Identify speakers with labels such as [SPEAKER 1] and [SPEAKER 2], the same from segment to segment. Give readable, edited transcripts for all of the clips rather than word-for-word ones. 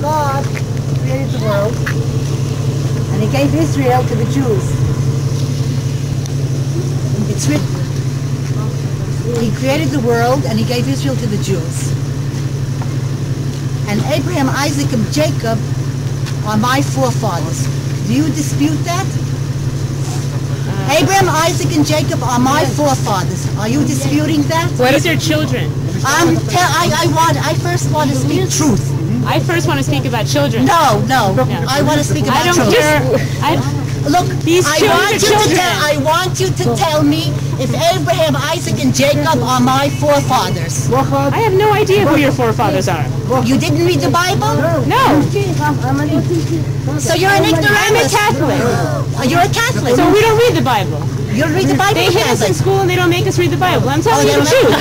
[SPEAKER 1] God created the world, and He gave Israel to the Jews. It's written. He created the world, and He gave Israel to the Jews. And Abraham, Isaac, and Jacob are my forefathers. Do you dispute that? Abraham, Isaac, and Jacob are my forefathers. Are you disputing that?
[SPEAKER 2] What is your children?
[SPEAKER 1] I first want to speak truth.
[SPEAKER 2] I first want to speak about children.
[SPEAKER 1] No. I want to speak about truth. Look, I want you to tell me if Abraham, Isaac, and Jacob are my forefathers.
[SPEAKER 2] I have no idea who your forefathers are.
[SPEAKER 1] You didn't read the Bible?
[SPEAKER 2] No.
[SPEAKER 1] So you're an ignoramus.
[SPEAKER 2] I'm a Catholic.
[SPEAKER 1] You're a Catholic.
[SPEAKER 2] So we don't read the Bible.
[SPEAKER 1] You don't read the Bible?
[SPEAKER 2] They hit us in school and they don't make us read the Bible. I'm telling you the truth.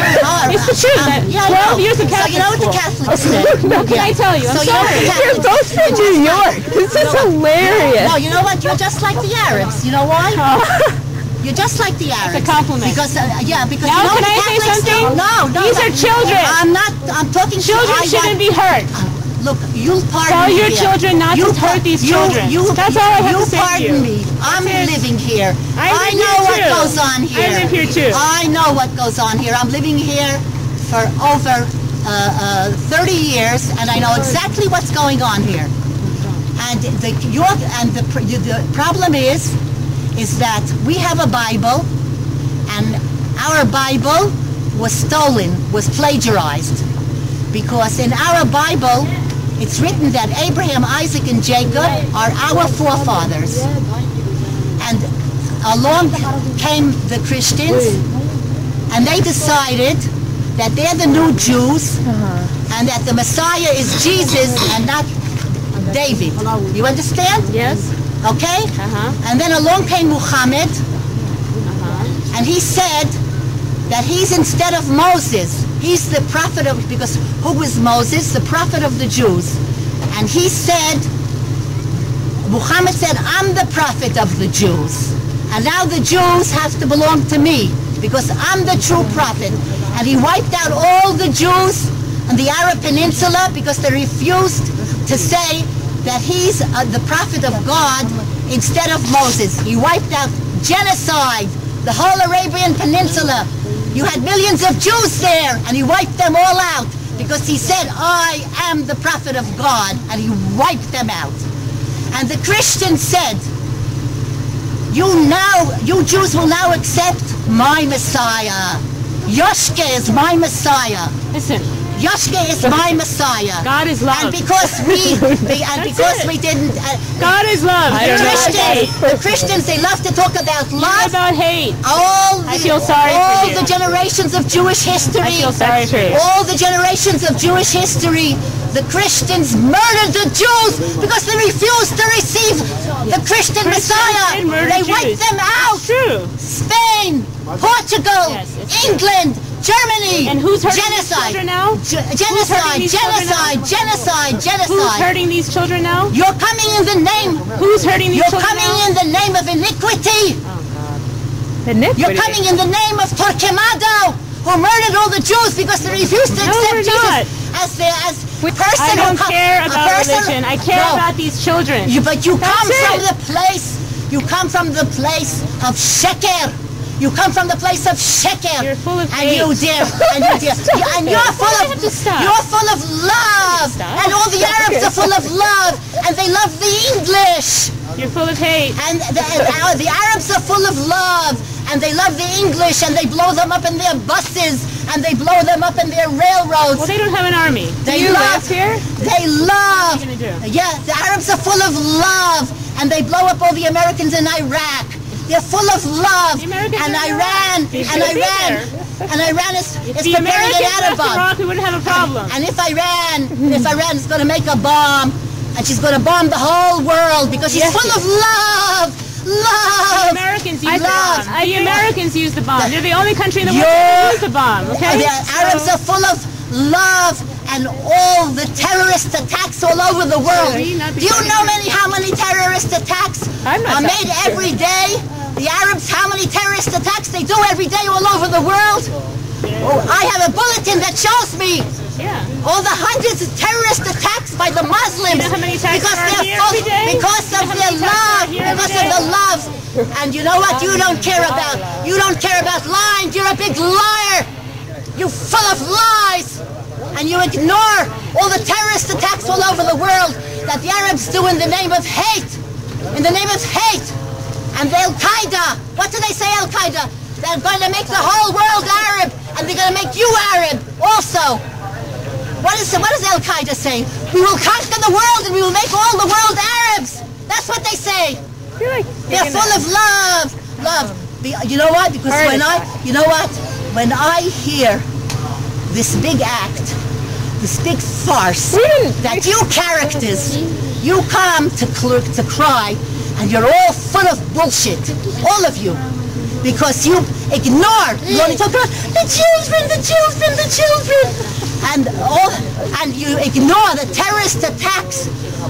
[SPEAKER 2] It's the truth. 12 years of Catholic
[SPEAKER 1] school. So you know what the Catholics say?
[SPEAKER 2] What can I tell you? I'm sorry.
[SPEAKER 3] You're both from New York. This is hilarious.
[SPEAKER 1] No, you know what? You're just like the Arabs. You know why? You're just like the Arabs.
[SPEAKER 2] It's a compliment.
[SPEAKER 1] Because, because
[SPEAKER 2] now,
[SPEAKER 1] you know
[SPEAKER 2] can I say something?
[SPEAKER 1] No.
[SPEAKER 2] These are children.
[SPEAKER 1] I'm talking to
[SPEAKER 2] children shouldn't be hurt.
[SPEAKER 1] Look, you'll pardon
[SPEAKER 2] Tell
[SPEAKER 1] me
[SPEAKER 2] your children not to hurt these children. That's all I have to say to you.
[SPEAKER 1] Pardon me. I'm living here.
[SPEAKER 2] I
[SPEAKER 1] know what goes on here.
[SPEAKER 2] I live here too.
[SPEAKER 1] I know what goes on here. I'm living here for over 30 years, and I know exactly what's going on here. And the problem is that we have a Bible, and our Bible was stolen, was plagiarized, because in our Bible it's written that Abraham, Isaac, and Jacob are our forefathers. And along came the Christians, and they decided that they're the new Jews, and that the Messiah is Jesus and not David. You understand?
[SPEAKER 2] Yes.
[SPEAKER 1] Okay? And then along came Muhammad, and he said that he's instead of Moses. He's the prophet of, because who was Moses? The prophet of the Jews. And he said, Muhammad said, I'm the prophet of the Jews. And now the Jews have to belong to me, because I'm the true prophet. And he wiped out all the Jews on the Arab Peninsula because they refused to say that he's the prophet of God instead of Moses. He wiped out genocide, the whole Arabian Peninsula. You had millions of Jews there, and he wiped them all out because he said, I am the prophet of God, and he wiped them out. And the Christians said, you Jews will now accept my Messiah. Yoshke is my Messiah.
[SPEAKER 2] Listen.
[SPEAKER 1] Yoshke is my Messiah.
[SPEAKER 2] God is love.
[SPEAKER 1] And because we didn't.
[SPEAKER 2] God is love.
[SPEAKER 1] The Christians, they love to talk about love.
[SPEAKER 2] About hate.
[SPEAKER 1] I feel sorry for you. All the generations of Jewish history.
[SPEAKER 2] I feel sorry for you.
[SPEAKER 1] All the generations of Jewish history. The Christians murdered the Jews because they refused to receive the Christian Messiah. They wiped them out.
[SPEAKER 2] True.
[SPEAKER 1] Spain, Portugal, England, Germany.
[SPEAKER 2] And who's hurting
[SPEAKER 1] genocide.
[SPEAKER 2] these children now?
[SPEAKER 1] Genocide.
[SPEAKER 2] Who's hurting these children now?
[SPEAKER 1] You're coming in the name.
[SPEAKER 2] Who's hurting these children
[SPEAKER 1] now? You're coming in the name of iniquity.
[SPEAKER 2] Oh, God.
[SPEAKER 3] Iniquity?
[SPEAKER 1] You're coming in the name of Torquemada, who murdered all the Jews because they refused to accept Jesus as person.
[SPEAKER 2] I don't care about religion. I care about these children.
[SPEAKER 1] But you come from the place. You come from the place of Sheker. You come from the place of Sheker.
[SPEAKER 2] You're full of
[SPEAKER 1] hate. And you're full of love. And all the Arabs are full of love. And they love the English.
[SPEAKER 2] You're full of hate.
[SPEAKER 1] And the Arabs are full of love. And they love the English. And they blow them up in their buses. And they blow them up in their railroads.
[SPEAKER 2] Well, they don't have an army.
[SPEAKER 1] They love
[SPEAKER 2] here.
[SPEAKER 1] They love.
[SPEAKER 2] What are you gonna do?
[SPEAKER 1] Yeah, the Arabs are full of love. And they blow up all the Americans in Iraq. They're full of love, and Iran is preparing an atom bomb.
[SPEAKER 2] We wouldn't have a problem.
[SPEAKER 1] And if Iran is going to make a bomb, and she's going to bomb the whole world because she's full of love.
[SPEAKER 2] The Americans use the bomb. The Americans use the bomb. They're the only country in the world that use the bomb. Okay.
[SPEAKER 1] The Arabs are full of love. And all the terrorist attacks all over the world. Do you know how many terrorist attacks are made every day? The Arabs, how many terrorist attacks they do every day all over the world? I have a bulletin that shows me all the hundreds of terrorist attacks by the Muslims. Muslims.
[SPEAKER 2] You know how many taxes
[SPEAKER 1] Because
[SPEAKER 2] are
[SPEAKER 1] they're
[SPEAKER 2] here
[SPEAKER 1] full,
[SPEAKER 2] every day?
[SPEAKER 1] because of their love, because of the love. And you know what you don't care about? You don't care about lying. You're a big liar. You're full of lies. And you ignore all the terrorist attacks all over the world that the Arabs do in the name of hate. In the name of hate. And the Al-Qaeda, what do they say, Al-Qaeda? They're going to make the whole world Arab, and they're going to make you Arab also. What is Al-Qaeda saying? We will conquer the world and we will make all the world Arabs. That's what they say. They're full of love. Love. You know what? Because when I hear this big act, this big farce, that you characters, you come to cry, and you're all full of bullshit, all of you, because you ignore. You only talk about the children, and you ignore the terrorist attacks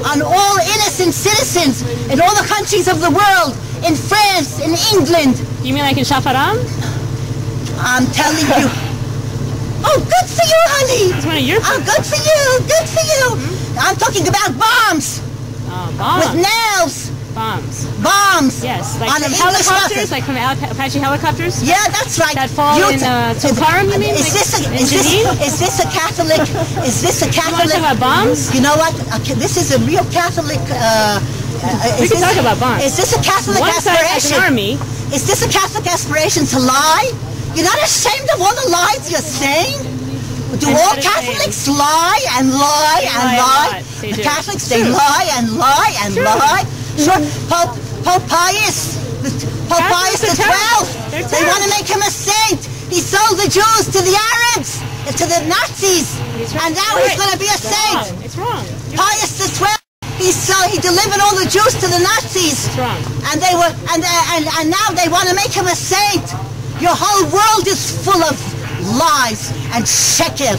[SPEAKER 1] on all innocent citizens in all the countries of the world, in France, in England.
[SPEAKER 2] You mean like in Shafaram?
[SPEAKER 1] I'm telling you. Oh, good for you, honey.
[SPEAKER 2] It's one of your
[SPEAKER 1] Oh, good for you, good for you. I'm talking about bombs.
[SPEAKER 2] Bombs.
[SPEAKER 1] With nails.
[SPEAKER 2] Bombs. Yes, like
[SPEAKER 1] on
[SPEAKER 2] from
[SPEAKER 1] English
[SPEAKER 2] helicopters, like from Apache helicopters?
[SPEAKER 1] Yeah, that's right.
[SPEAKER 2] That fall in Tulparum, you mean?
[SPEAKER 1] Is this a Catholic? Is this a Catholic?
[SPEAKER 2] You want to talk about bombs?
[SPEAKER 1] You know what? This is a real Catholic.
[SPEAKER 2] We can talk about bombs.
[SPEAKER 1] Is this a Catholic
[SPEAKER 2] One side has
[SPEAKER 1] aspiration?
[SPEAKER 2] an army.
[SPEAKER 1] Is this a Catholic aspiration to lie? You're not ashamed of all the lies you're saying? Do all Catholics lie and lie and lie? The Catholics, they lie and lie and lie. Sure, Pope Pius the 12th, they want to make him a saint. He sold the Jews to the Arabs, to the Nazis, and now he's going to be a saint.
[SPEAKER 2] It's wrong.
[SPEAKER 1] Pius the 12th, he delivered all the Jews to the Nazis.
[SPEAKER 2] It's wrong.
[SPEAKER 1] And they were, and now they want to make him a saint. Your whole world is full of lies and sheker,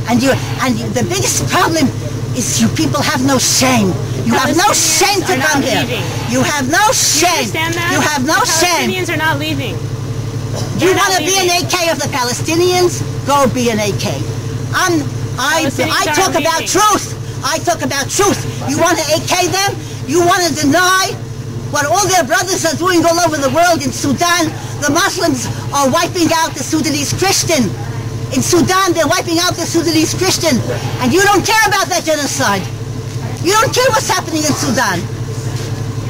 [SPEAKER 1] and the biggest problem is you people have no shame. You have no shame to come here. You have no shame. You have no shame.
[SPEAKER 2] The Palestinians are not leaving.
[SPEAKER 1] You want to be an AK of the Palestinians? Go be an AK. I talk about truth. I talk about truth. You want to AK them? You want to deny what all their brothers are doing all over the world in Sudan? The Muslims are wiping out the Sudanese Christian. In Sudan, they're wiping out the Sudanese Christian. And you don't care about that genocide. You don't care what's happening in Sudan.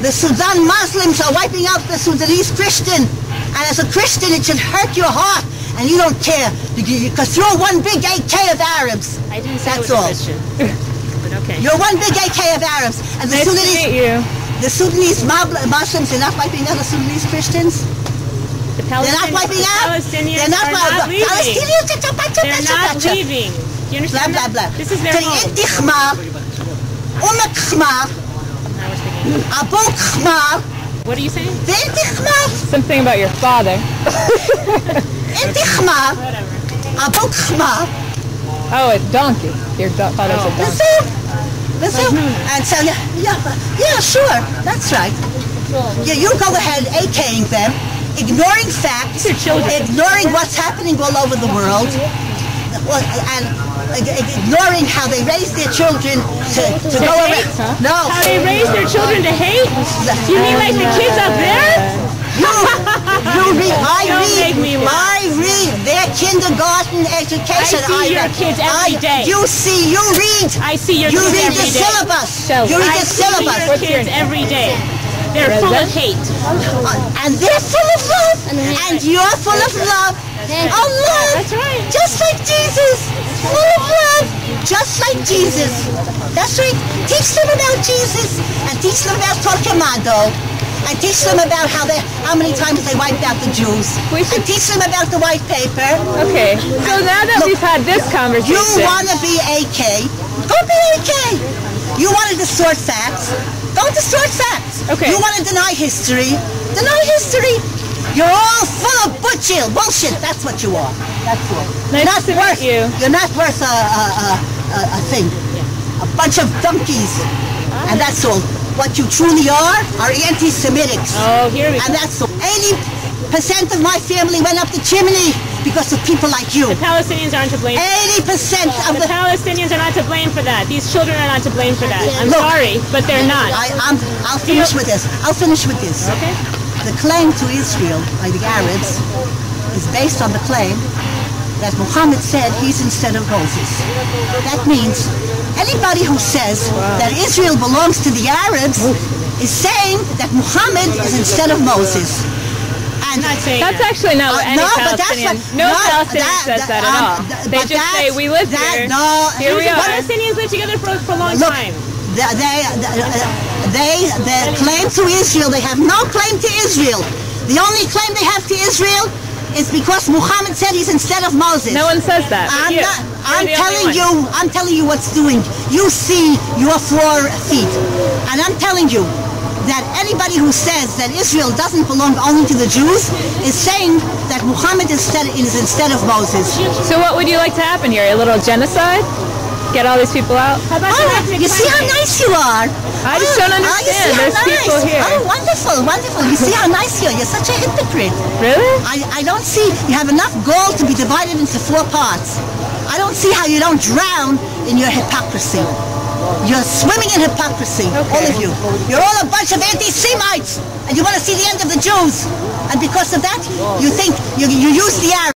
[SPEAKER 1] The Sudan Muslims are wiping out the Sudanese Christian. And as a Christian, it should hurt your heart. And you don't care, because you're one big AK of Arabs.
[SPEAKER 2] I didn't say
[SPEAKER 1] That's
[SPEAKER 2] it was
[SPEAKER 1] all.
[SPEAKER 2] a Christian. But okay.
[SPEAKER 1] You're one big AK of Arabs. And the
[SPEAKER 3] Nice to meet you.
[SPEAKER 1] The Sudanese Muslims, they're not wiping out the Sudanese Christians?
[SPEAKER 2] The
[SPEAKER 1] They're not wiping out?
[SPEAKER 2] Palestinians
[SPEAKER 1] They're not
[SPEAKER 2] leaving.
[SPEAKER 1] Palestinians,
[SPEAKER 2] They're not leaving. Do you understand
[SPEAKER 1] blah, blah,
[SPEAKER 2] that?
[SPEAKER 1] blah.
[SPEAKER 2] This is their home.
[SPEAKER 1] Inti Himar, Umm Himar, Abu Himar.
[SPEAKER 2] What are you saying?
[SPEAKER 1] The Inti Himar,
[SPEAKER 3] Something about your father.
[SPEAKER 1] Inti Himar, Abu Himar.
[SPEAKER 3] Oh, a donkey. Your father's a donkey.
[SPEAKER 1] Listen. And so, yeah, sure, that's right. Yeah, you go ahead AKing them, ignoring facts, ignoring what's happening all over the world, and ignoring how they raise their children to go around. No.
[SPEAKER 2] How they raise their children to hate? You mean like the kids up there?
[SPEAKER 1] I read their kindergarten education.
[SPEAKER 2] I see your kids every day.
[SPEAKER 1] You read.
[SPEAKER 2] I see your kids every day.
[SPEAKER 1] You read the syllabus. You read the syllabus.
[SPEAKER 2] I see your kids every day. They're full of hate.
[SPEAKER 1] And they're full of love. And you're full of love. Oh, love.
[SPEAKER 2] That's right.
[SPEAKER 1] Just like Jesus. Full of love. Just like Jesus. That's right. Teach them about Jesus. And teach them about Torquemado. And teach them about how many times they wiped out the Jews. And teach them about the white paper.
[SPEAKER 3] Okay. So now that we've had this conversation.
[SPEAKER 1] You want to be AK. Go be AK. You want to distort facts. Go distort facts.
[SPEAKER 3] Okay.
[SPEAKER 1] You want to deny history. Deny history. You're all full of bullshit. That's what you are. That's all.
[SPEAKER 3] Nice to meet you.
[SPEAKER 1] You're not worth a thing. A bunch of donkeys. And that's all. What you truly are anti-Semitics.
[SPEAKER 2] Oh, here we go.
[SPEAKER 1] And that's all. 80% of my family went up the chimney because of people like you.
[SPEAKER 2] The Palestinians aren't to blame.
[SPEAKER 1] 80% of
[SPEAKER 2] The Palestinians are not to blame for that. These children are not to blame for that. I'm
[SPEAKER 1] Look,
[SPEAKER 2] sorry, but they're not.
[SPEAKER 1] I'll finish with this.
[SPEAKER 2] Okay.
[SPEAKER 1] The claim to Israel by the Arabs is based on the claim that Muhammad said he's instead of Moses. That means anybody who says that Israel belongs to the Arabs is saying that Muhammad is instead of Moses. And
[SPEAKER 3] That's actually not what any Palestinian. Palestinian says that at all. They just say we live here. Here we are.
[SPEAKER 2] Palestinians live together for a long time.
[SPEAKER 1] They claim to Israel. They have no claim to Israel. The only claim they have to Israel is because Muhammad said he's instead of Moses.
[SPEAKER 3] No one says that.
[SPEAKER 1] I'm telling you what's doing. You see your 4 feet, and I'm telling you that anybody who says that Israel doesn't belong only to the Jews is saying that Muhammad is instead of Moses.
[SPEAKER 3] So what would you like to happen here? A little genocide? Get all these people out?
[SPEAKER 2] How about
[SPEAKER 1] you see how nice you are?
[SPEAKER 3] I just don't understand. There's people here.
[SPEAKER 1] Oh, wonderful, wonderful. You see how nice you are? You're such a hypocrite.
[SPEAKER 3] Really?
[SPEAKER 1] I don't see, you have enough gold to be divided into 4 parts. I don't see how you don't drown in your hypocrisy. You're swimming in hypocrisy, all of you. You're all a bunch of anti-Semites, and you want to see the end of the Jews. And because of that, you think you use the Arabs.